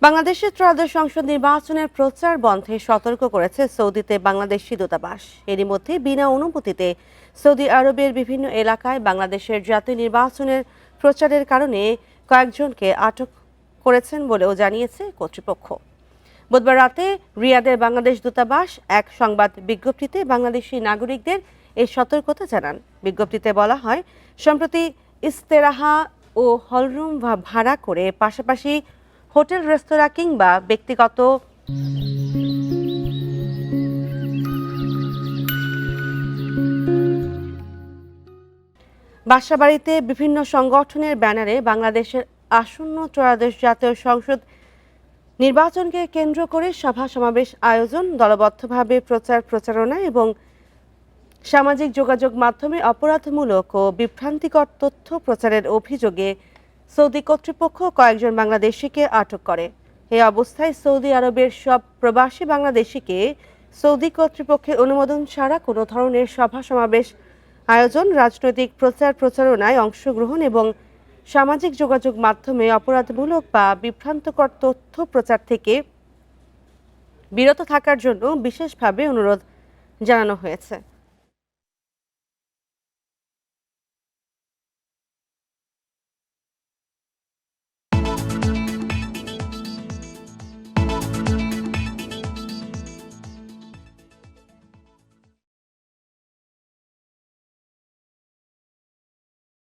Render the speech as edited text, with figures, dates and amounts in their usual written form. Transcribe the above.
বাংলাদেশের ত্রয়োদশ সংসদ নির্বাচনের প্রচার বন্ধে সতর্ক করেছে সৌদিতে বাংলাদেশি দূতাবাস। এরই মধ্যে বিনা অনুমতিতে সৌদি আরবের বিভিন্ন এলাকায় বাংলাদেশের জাতীয় নির্বাচনের প্রচারের কারণে কয়েকজনকে আটক করেছেন বলেও জানিয়েছে কর্তৃপক্ষ। বুধবার রাতে রিয়াদের বাংলাদেশ দূতাবাস এক সংবাদ বিজ্ঞপ্তিতে বাংলাদেশি নাগরিকদের এই সতর্কতা জানান। বিজ্ঞপ্তিতে বলা হয়, সম্প্রতি ইস্তেরাহা ও হলরুম ভাড়া করে পাশাপাশি হোটেল, রেস্তোরাঁ কিংবা ব্যক্তিগত বাসাবাড়িতে বিভিন্ন সংগঠনের ব্যানারে বাংলাদেশের আসন্ন ত্রয়োদশ জাতীয় সংসদ নির্বাচনকে কেন্দ্র করে সভা সমাবেশ আয়োজন, দলবদ্ধভাবে প্রচারণা এবং সামাজিক যোগাযোগ মাধ্যমে অপরাধমূলক ও বিভ্রান্তিকর তথ্য প্রচারের অভিযোগে সৌদি কর্তৃপক্ষ কয়েকজন বাংলাদেশিকে আটক করে। এই অবস্থায় সৌদি আরবের সব প্রবাসী বাংলাদেশিকে সৌদি কর্তৃপক্ষের অনুমোদন ছাড়া কোনো ধরনের সভা সমাবেশ আয়োজন, রাজনৈতিক প্রচারণায় অংশগ্রহণ এবং সামাজিক যোগাযোগ মাধ্যমে অপরাধমূলক বা বিভ্রান্তকর তথ্য প্রচার থেকে বিরত থাকার জন্য বিশেষভাবে অনুরোধ জানানো হয়েছে।